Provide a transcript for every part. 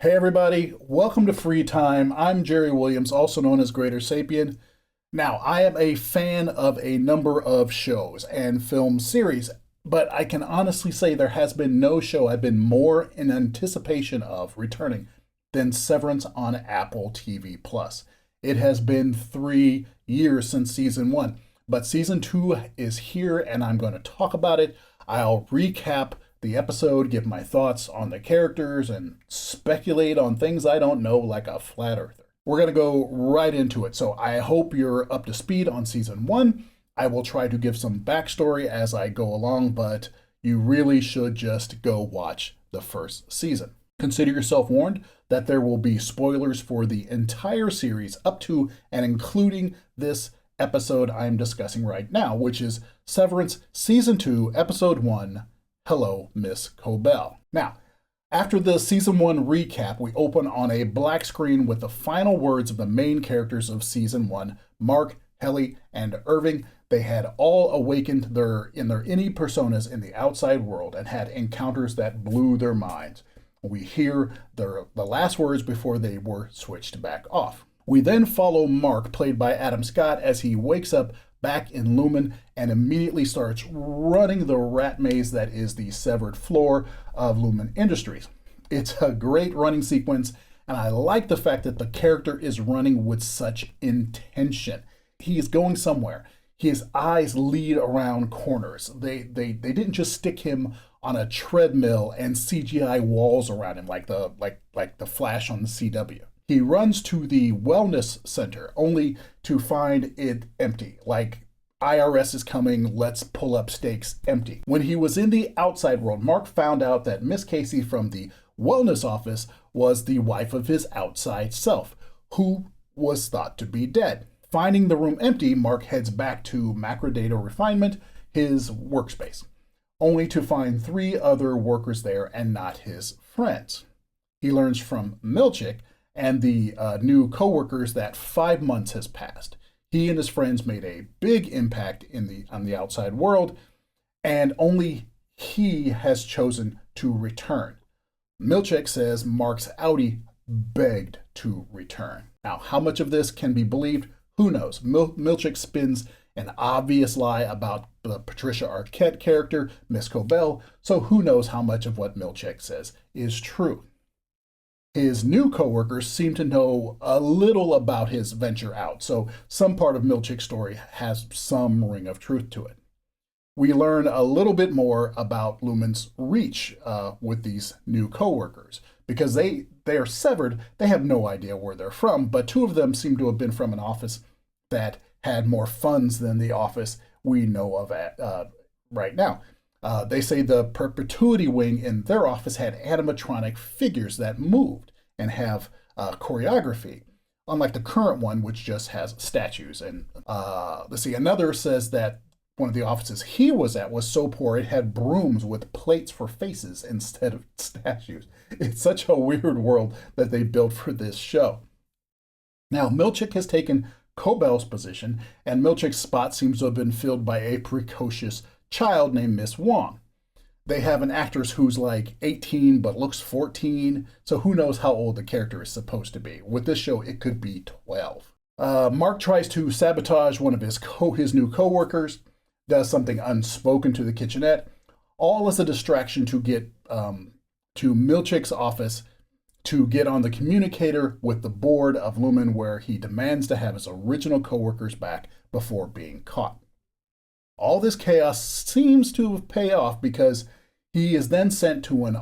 Hey everybody, welcome to Free Time. I'm Jerry Williams, also known as Greater Sapien. Now, I am a fan of a number of shows and film series, but I can honestly say there has been no show I've been more in anticipation of returning than Severance on Apple TV Plus. It has been 3 years since season one, but season two is here and I'm going to talk about it. I'll recap the episode, give my thoughts on the characters, and speculate on things I don't know like a flat earther. We're going to go right into it. So I hope you're up to speed on season one. I will try to give some backstory as I go along, but you really should just go watch the first season. Consider yourself warned that there will be spoilers for the entire series up to and including this episode I'm discussing right now, which is Severance Season 2, Episode 1, Hello, Miss Cobel. Now, after the season one recap, we open on a black screen with the final words of the main characters of season one, Mark, Helly, and Irving. They had all awakened in their innie personas in the outside world and had encounters that blew their minds. We hear the last words before they were switched back off. We then follow Mark, played by Adam Scott, as he wakes up back in Lumen and immediately starts running the rat maze that is the severed floor of Lumen Industries. It's a great running sequence, and I like the fact that the character is running with such intention. He is going somewhere. His eyes lead around corners. They didn't just stick him on a treadmill and CGI walls around him like the Flash on the CW. He runs to the wellness center only to find it empty, like IRS is coming, let's pull up stakes empty. When he was in the outside world, Mark found out that Miss Casey from the wellness office was the wife of his outside self, who was thought to be dead. Finding the room empty, Mark heads back to Macrodata Refinement, his workspace, only to find 3 other workers there and not his friends. He learns from Milchick and the new coworkers that 5 months has passed. He and his friends made a big impact on the outside world, and only he has chosen to return. Milchick says Mark's Audi begged to return. Now, how much of this can be believed? Who knows? Milchick spins an obvious lie about the Patricia Arquette character, Miss Cobel, so who knows how much of what Milchick says is true. His new coworkers seem to know a little about his venture out, so some part of Milchick's story has some ring of truth to it. We learn a little bit more about Lumen's reach with these new coworkers. Because they are severed, they have no idea where they're from, but 2 of them seem to have been from an office that had more funds than the office we know of right now. They say the perpetuity wing in their office had animatronic figures that moved and have choreography, unlike the current one, which just has statues. And let's see, another says that one of the offices he was at was so poor it had brooms with plates for faces instead of statues. It's such a weird world that they built for this show. Now, Milchick has taken Cobel's position, and Milchick's spot seems to have been filled by a precocious child named Miss Wong. They have an actress who's like 18 but looks 14, so who knows how old the character is supposed to be. With this show, it could be 12. Mark tries to sabotage one of his new coworkers, does something unspoken to the kitchenette, all as a distraction to get to Milchick's office to get on the communicator with the board of Lumen, where he demands to have his original coworkers back before being caught. All this chaos seems to pay off because he is then sent to an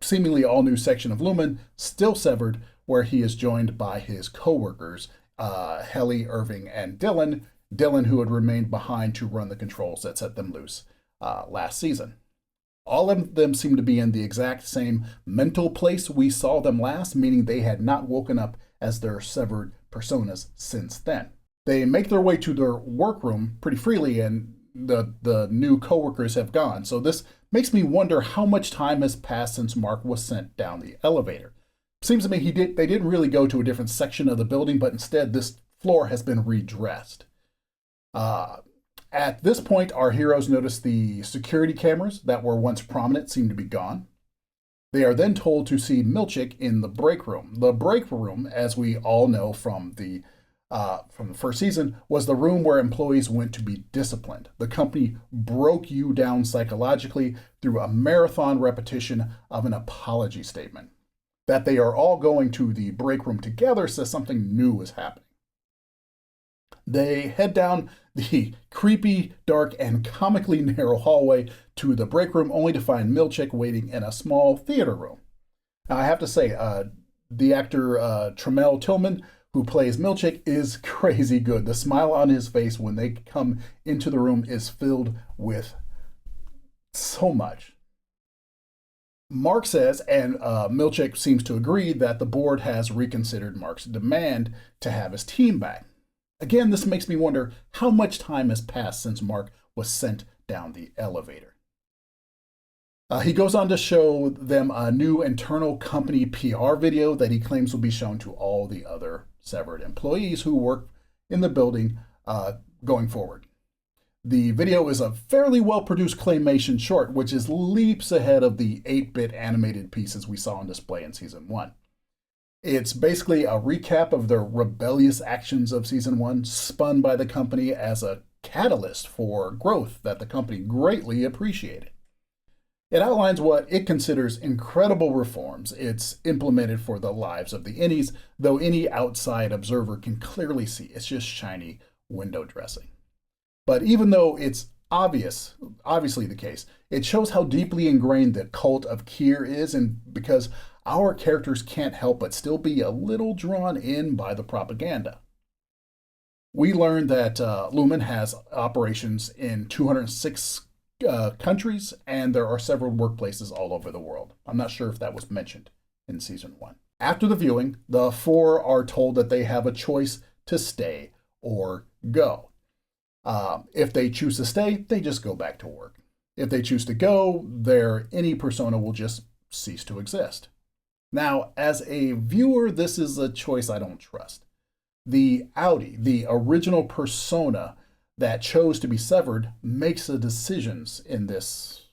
seemingly all new section of Lumen, still severed, where he is joined by his coworkers, Helly, Irving, and Dylan. Dylan, who had remained behind to run the controls that set them loose last season. All of them seem to be in the exact same mental place we saw them last, meaning they had not woken up as their severed personas since then. They make their way to their workroom pretty freely, and the new coworkers have gone. So this makes me wonder how much time has passed since Mark was sent down the elevator. Seems to me they didn't really go to a different section of the building, but instead this floor has been redressed. At this point, our heroes notice the security cameras that were once prominent seem to be gone. They are then told to see Milchick in the break room. The break room, as we all know from the first season, was the room where employees went to be disciplined. The company broke you down psychologically through a marathon repetition of an apology statement. That they are all going to the break room together says something new is happening. They head down the creepy, dark, and comically narrow hallway to the break room, only to find Milchick waiting in a small theater room. Now, I have to say, the actor Tremel Tillman, who plays Milchick, is crazy good. The smile on his face when they come into the room is filled with so much. Mark says, and Milchick seems to agree, that the board has reconsidered Mark's demand to have his team back. Again, this makes me wonder how much time has passed since Mark was sent down the elevator. He goes on to show them a new internal company PR video that he claims will be shown to all the other severed employees who work in the building going forward. The video is a fairly well-produced claymation short, which is leaps ahead of the 8-bit animated pieces we saw on display in Season 1. It's basically a recap of the rebellious actions of Season 1, spun by the company as a catalyst for growth that the company greatly appreciated. It outlines what it considers incredible reforms it's implemented for the lives of the innies, though any outside observer can clearly see it's just shiny window dressing. But even though it's obviously the case, it shows how deeply ingrained the cult of Kier is, and because our characters can't help but still be a little drawn in by the propaganda. We learned that Lumen has operations in 206 countries, and there are several workplaces all over the world. I'm not sure if that was mentioned in Season 1. After the viewing, the four are told that they have a choice to stay or go. If they choose to stay, they just go back to work. If they choose to go, their any persona will just cease to exist. Now, as a viewer, this is a choice I don't trust. The Audi, the original persona that chose to be severed, makes the decisions in this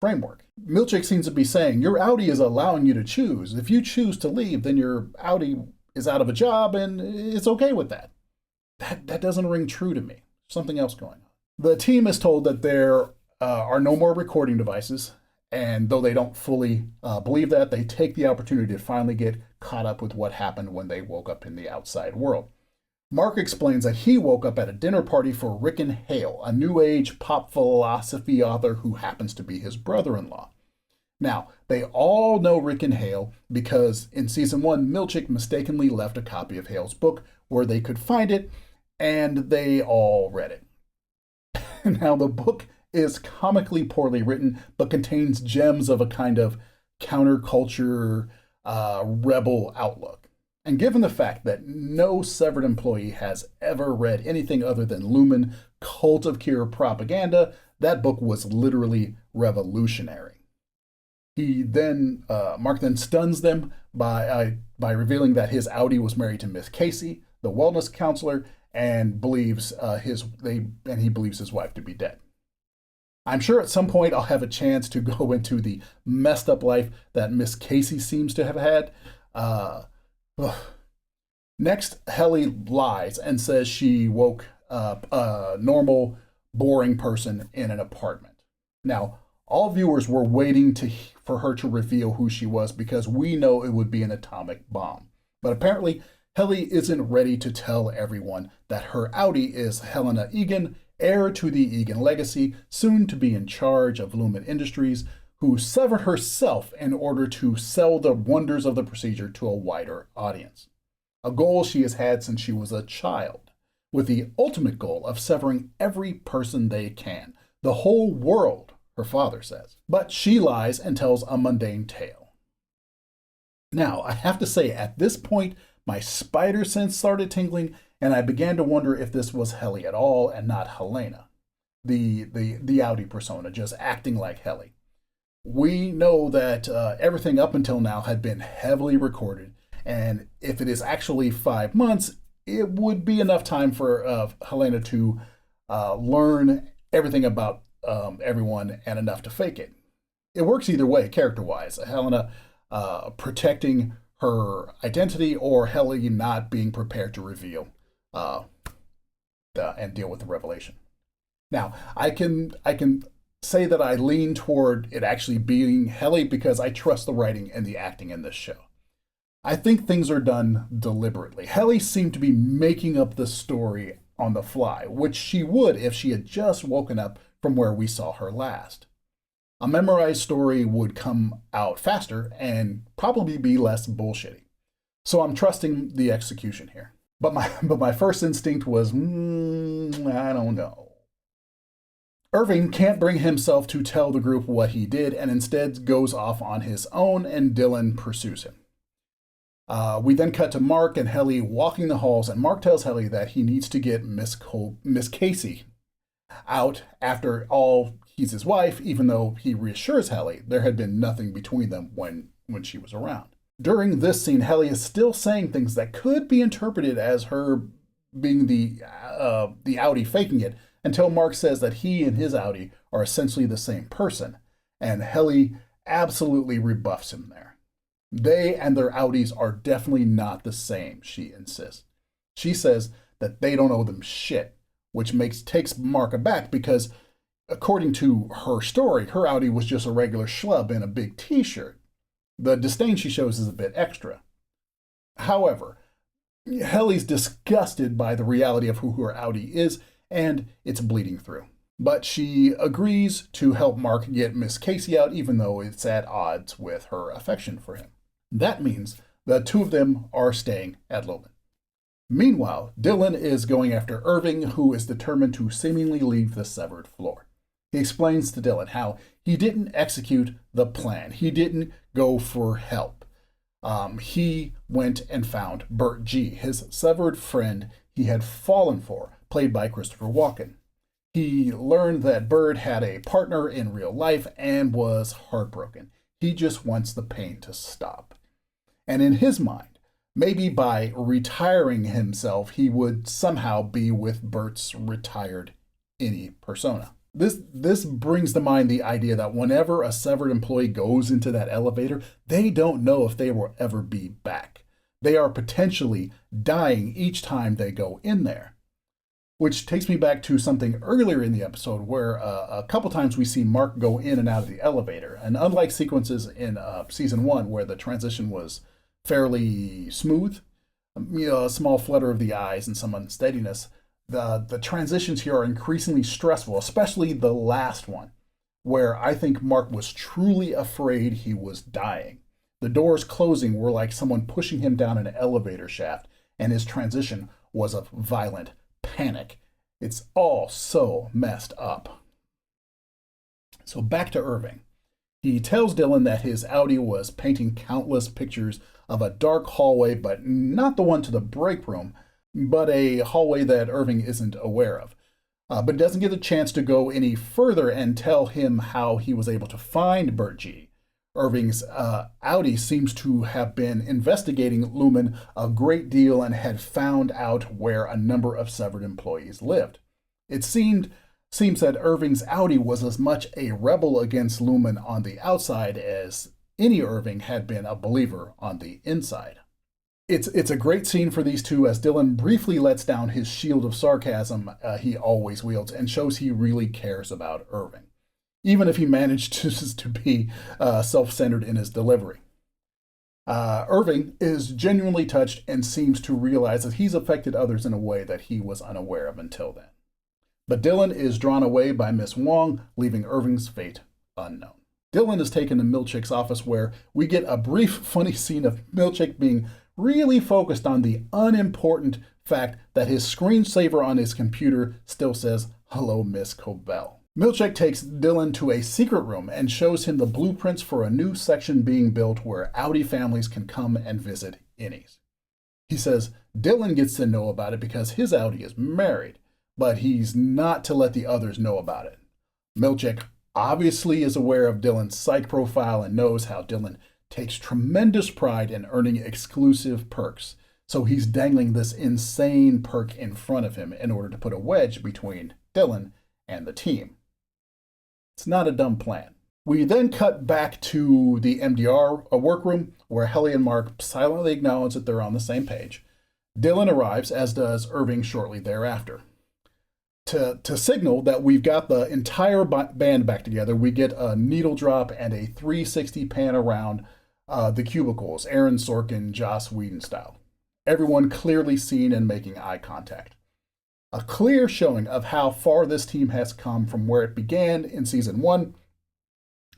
framework. Milchick seems to be saying, your Audi is allowing you to choose. If you choose to leave, then your Audi is out of a job, and it's okay with that. That doesn't ring true to me. Something else going on. The team is told that there are no more recording devices, and though they don't fully believe that, they take the opportunity to finally get caught up with what happened when they woke up in the outside world. Mark explains that he woke up at a dinner party for Rick and Hale, a new age pop philosophy author who happens to be his brother-in-law. Now, they all know Rick and Hale because in Season 1, Milchick mistakenly left a copy of Hale's book where they could find it, and they all read it. Now, the book is comically poorly written, but contains gems of a kind of counterculture rebel outlook. And given the fact that no severed employee has ever read anything other than Lumen Cult of Kier propaganda, that book was literally revolutionary. Mark then stuns them by revealing that his Audi was married to Miss Casey, the wellness counselor, and he believes his wife to be dead. I'm sure at some point I'll have a chance to go into the messed up life that Miss Casey seems to have had. Next, Helly lies and says she woke up a normal, boring person in an apartment. Now, all viewers were waiting for her to reveal who she was because we know it would be an atomic bomb. But apparently, Helly isn't ready to tell everyone that her Audi is Helena Egan, heir to the Egan legacy, soon to be in charge of Lumen Industries, who severed herself in order to sell the wonders of the procedure to a wider audience. A goal she has had since she was a child, with the ultimate goal of severing every person they can, the whole world, her father says. But she lies and tells a mundane tale. Now, I have to say, at this point, my spider sense started tingling, and I began to wonder if this was Helly at all and not Helena, the Audi persona, just acting like Helly. We know that everything up until now had been heavily recorded, and if it is actually 5 months, it would be enough time for Helena to learn everything about everyone and enough to fake it. It works either way, character-wise. Helena protecting her identity, or Helly not being prepared to reveal uh, and deal with the revelation. Now, I can say that I lean toward it actually being Helly because I trust the writing and the acting in this show. I think things are done deliberately. Helly seemed to be making up the story on the fly, which she would if she had just woken up from where we saw her last. A memorized story would come out faster and probably be less bullshitty. So I'm trusting the execution here. But my first instinct was, I don't know. Irving can't bring himself to tell the group what he did and instead goes off on his own, and Dylan pursues him. We then cut to Mark and Helly walking the halls, and Mark tells Helly that he needs to get Miss Casey out. After all, he's his wife, even though he reassures Helly there had been nothing between them when she was around. During this scene, Helly is still saying things that could be interpreted as her being the outie faking it, until Mark says that he and his outie are essentially the same person, and Helly absolutely rebuffs him there. They and their outies are definitely not the same, she insists. She says that they don't owe them shit, which takes Mark aback because, according to her story, her outie was just a regular schlub in a big t-shirt. The disdain she shows is a bit extra. However, Helly's disgusted by the reality of who her outie is, and it's bleeding through. But she agrees to help Mark get Miss Casey out, even though it's at odds with her affection for him. That means the two of them are staying at Lumen. Meanwhile, Dylan is going after Irving, who is determined to seemingly leave the severed floor. He explains to Dylan how he didn't execute the plan. He didn't go for help. He went and found Bert G., his severed friend he had fallen for, played by Christopher Walken. He learned that Bert had a partner in real life and was heartbroken. He just wants the pain to stop. And in his mind, maybe by retiring himself, he would somehow be with Bert's retired Innie persona. This brings to mind the idea that whenever a severed employee goes into that elevator, they don't know if they will ever be back. They are potentially dying each time they go in there. Which takes me back to something earlier in the episode where a couple times we see Mark go in and out of the elevator. And unlike sequences in season 1 where the transition was fairly smooth, a small flutter of the eyes and some unsteadiness, the transitions here are increasingly stressful, especially the last one, where I think Mark was truly afraid he was dying. The doors closing were like someone pushing him down an elevator shaft, and his transition was a violent panic. It's all so messed up. So back to Irving. He tells Dylan that his outie was painting countless pictures of a dark hallway, but not the one to the break room, but a hallway that Irving isn't aware of. But doesn't get a chance to go any further and tell him how he was able to find Bert G. Irving's outie seems to have been investigating Lumen a great deal and had found out where a number of severed employees lived. It seems that Irving's outie was as much a rebel against Lumen on the outside as any Irving had been a believer on the inside. It's a great scene for these two as Dylan briefly lets down his shield of sarcasm he always wields and shows he really cares about Irving, even if he managed to be self-centered in his delivery. Irving is genuinely touched and seems to realize that he's affected others in a way that he was unaware of until then. But Dylan is drawn away by Miss Wong, leaving Irving's fate unknown. Dylan is taken to Milchick's office where we get a brief funny scene of Milchick being really focused on the unimportant fact that his screensaver on his computer still says, "Hello, Miss Cobel." Milchick takes Dylan to a secret room and shows him the blueprints for a new section being built where outie families can come and visit innies. He says Dylan gets to know about it because his outie is married, but he's not to let the others know about it. Milchick obviously is aware of Dylan's psych profile and knows how Dylan takes tremendous pride in earning exclusive perks, so he's dangling this insane perk in front of him in order to put a wedge between Dylan and the team. It's not a dumb plan. We then cut back to the MDR workroom where Helly and Mark silently acknowledge that they're on the same page. Dylan arrives, as does Irving shortly thereafter. To signal that we've got the entire band back together, we get a needle drop and a 360 pan around the cubicles, Aaron Sorkin, Joss Whedon style. Everyone clearly seen and making eye contact. A clear showing of how far this team has come from where it began in season 1,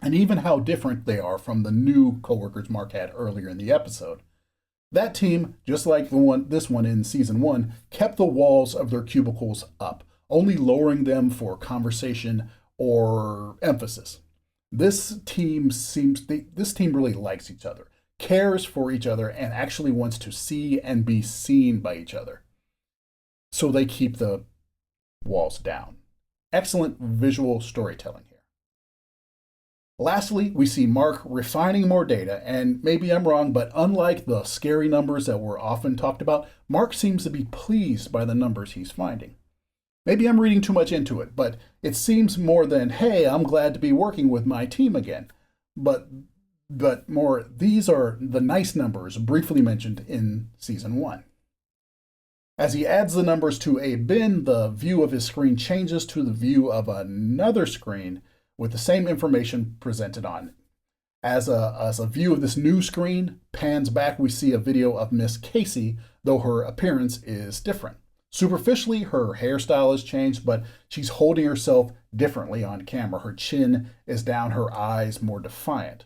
and even how different they are from the new coworkers Mark had earlier in the episode. That team, just like this one in season 1, kept the walls of their cubicles up, only lowering them for conversation or emphasis. This team really likes each other, cares for each other, and actually wants to see and be seen by each other. So they keep the walls down. Excellent visual storytelling here. Lastly, we see Mark refining more data, and maybe I'm wrong, but unlike the scary numbers that were often talked about, Mark seems to be pleased by the numbers he's finding. Maybe I'm reading too much into it, but it seems more than, hey, I'm glad to be working with my team again. But more, these are the nice numbers briefly mentioned in season 1. As he adds the numbers to a bin, the view of his screen changes to the view of another screen with the same information presented on it. As a view of this new screen pans back, we see a video of Miss Casey, though her appearance is different. Superficially, her hairstyle has changed, but she's holding herself differently on camera. Her chin is down, her eyes more defiant.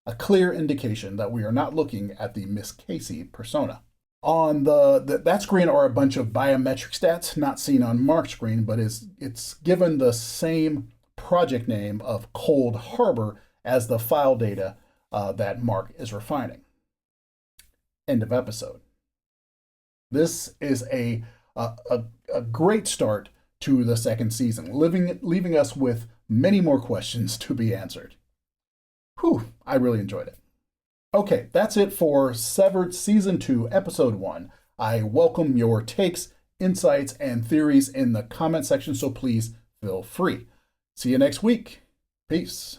A clear indication that we are not looking at the Miss Casey persona. On that screen are a bunch of biometric stats, not seen on Mark's screen, but it's given the same project name of Cold Harbor as the file data that Mark is refining. End of episode. This is a great start to the second season, leaving us with many more questions to be answered. Whew, I really enjoyed it. Okay, that's it for Severed Season 2, Episode 1. I welcome your takes, insights, and theories in the comment section, so please feel free. See you next week. Peace.